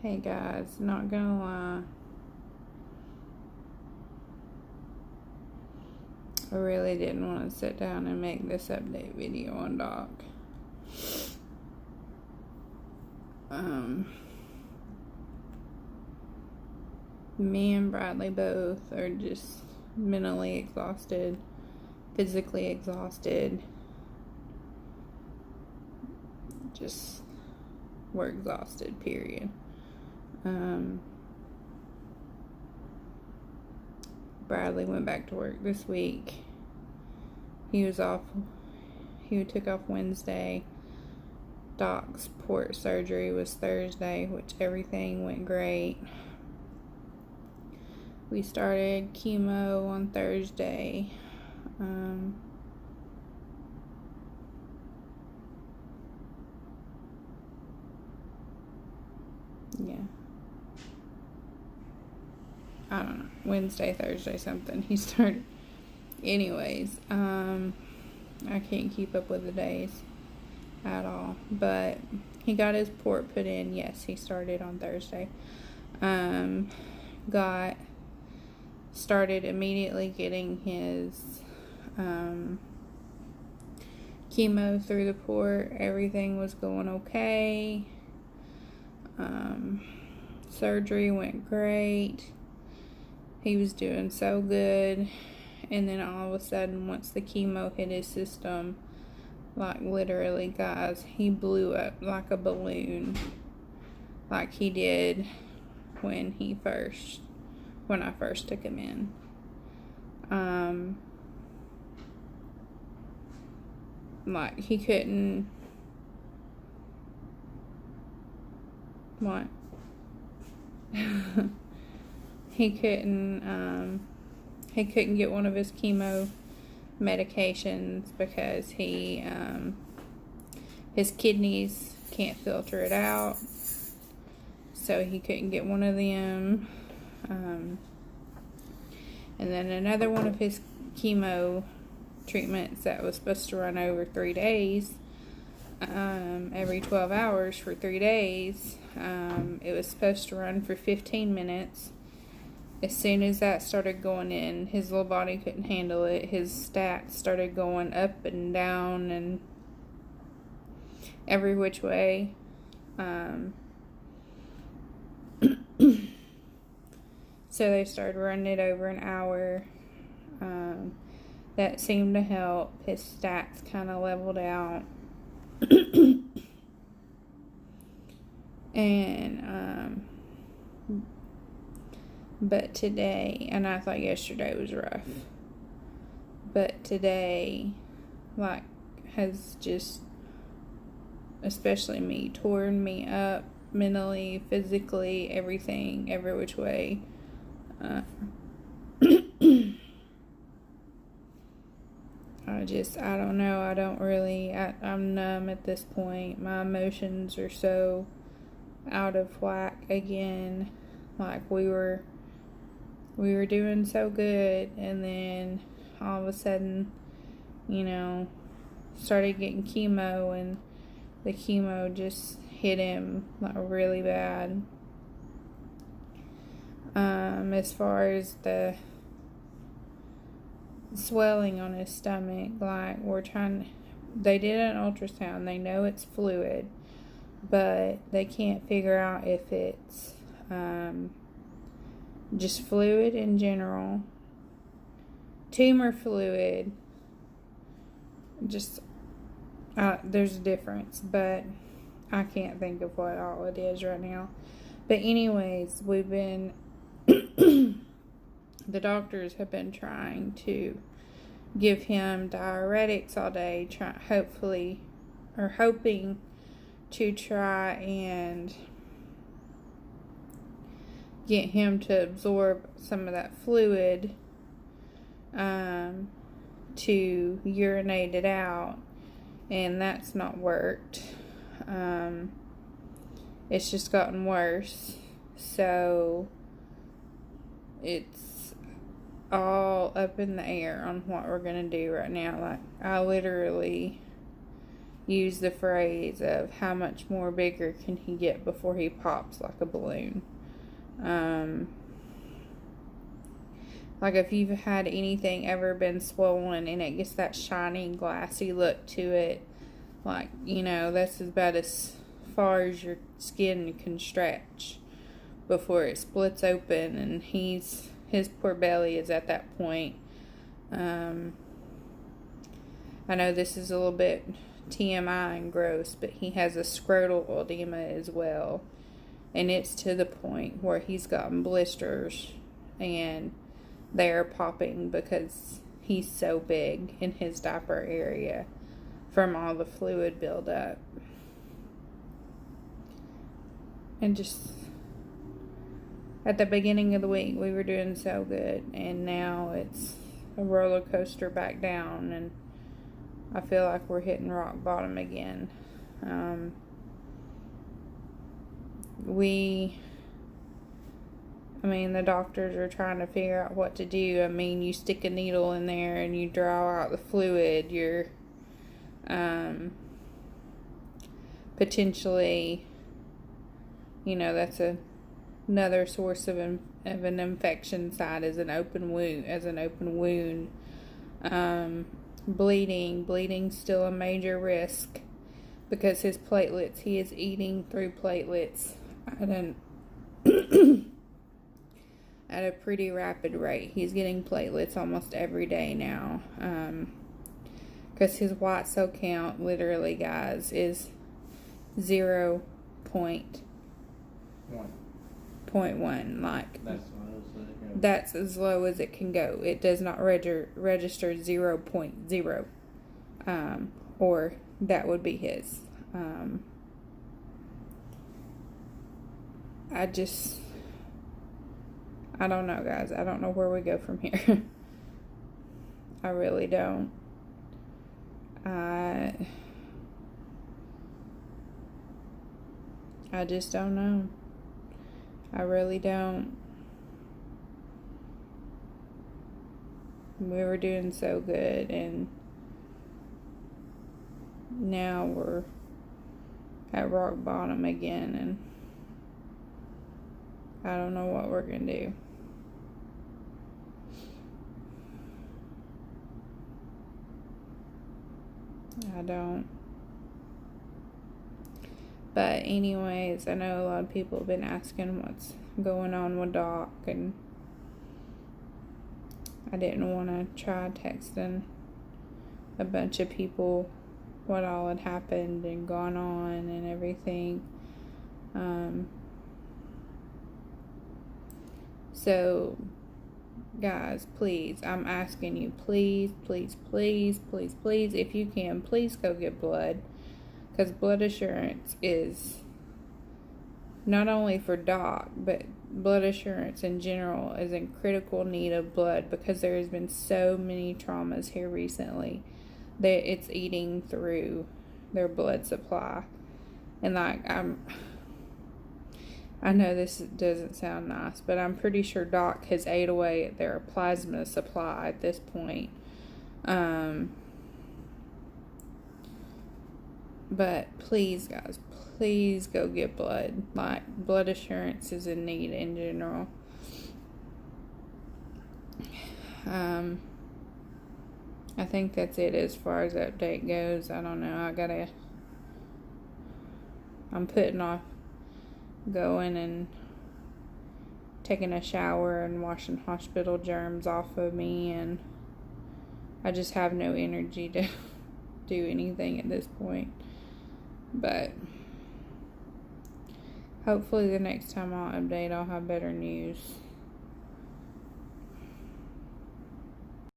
Hey guys, not gonna lie, I really didn't want to sit down and make this update video on Doc. Me and Bradley both are just mentally exhausted, physically exhausted. Just, we're exhausted, period. Bradley went back to work this week. He was off. He took off Wednesday. Doc's port surgery was Thursday, which everything went great. We started chemo on Thursday. Yeah. I don't know. Wednesday, Thursday, something. He started. Anyways, I can't keep up with the days at all. But he got his port put in. Yes, he started on Thursday. Started immediately getting his chemo through the port. Everything was going okay. Surgery went great. He was doing so good. And then all of a sudden, once the chemo hit his system, like literally, guys, he blew up like a balloon. Like he did when I first took him in. Like he couldn't. What? He couldn't get one of his chemo medications because his kidneys can't filter it out, so he couldn't get one of them. And then another one of his chemo treatments that was supposed to run over 3 days, every 12 hours for 3 days. It was supposed to run for 15 minutes. As soon as that started going in, his little body couldn't handle it. His stats started going up and down and every which way. So they started running it over an hour. That seemed to help. His stats kind of leveled out. And but today, and I thought yesterday was rough, but today, like, has just, especially me, torn me up mentally, physically, everything, every which way. I don't know. I'm numb at this point. My emotions are so out of whack again. Like we were doing so good, and then all of a sudden, started getting chemo, and the chemo just hit him like really bad. As far as the swelling on his stomach, like they did an ultrasound. They know it's fluid, but they can't figure out if it's just fluid in general, tumor fluid. Just there's a difference, but I can't think of what all it is right now. But anyways, the doctors have been trying to give him diuretics all day, hoping to try and get him to absorb some of that fluid, to urinate it out, and that's not worked. It's just gotten worse, so it's all up in the air on what we're gonna do right now. Like, I literally, use the phrase of how much more bigger can he get before he pops like a balloon. Like if you've had anything ever been swollen and it gets that shiny, glassy look to it, like, you know, that's about as far as your skin can stretch before it splits open, and his poor belly is at that point. I know this is a little bit TMI and gross, but he has a scrotal edema as well, and it's to the point where he's gotten blisters and they're popping because he's so big in his diaper area from all the fluid buildup. And just at the beginning of the week we were doing so good, and now it's a roller coaster back down, and I feel like we're hitting rock bottom again. The doctors are trying to figure out what to do. You stick a needle in there and you draw out the fluid. You're potentially, that's another source of an infection site, as an open wound. Bleeding's still a major risk because his platelets, he is eating through platelets at a pretty rapid rate. He's getting platelets almost every day now, because his white cell count, literally, guys, is 0.1. Like, that's as low as it can go. It does not register 0.0, or that would be his. I don't know, guys. I don't know where we go from here. I really don't. I just don't know. I really don't. We were doing so good, and now we're at rock bottom again, and I don't know what we're gonna do. I don't. But anyways, I know a lot of people have been asking what's going on with Doc, and I didn't want to try texting a bunch of people what all had happened and gone on and everything. So, guys, please, I'm asking you, please, if you can, please go get blood, because blood assurance is not only for Doc, but blood assurance in general is in critical need of blood, because there has been so many traumas here recently that it's eating through their blood supply. And I know this doesn't sound nice, but I'm pretty sure Doc has ate away at their plasma supply at this point. But please, guys, please go get blood. Like, blood assurance is in need in general. I think that's it as far as update goes. I don't know. I'm putting off going and taking a shower and washing hospital germs off of me, and I just have no energy to do anything at this point. But hopefully the next time I'll update, I'll have better news.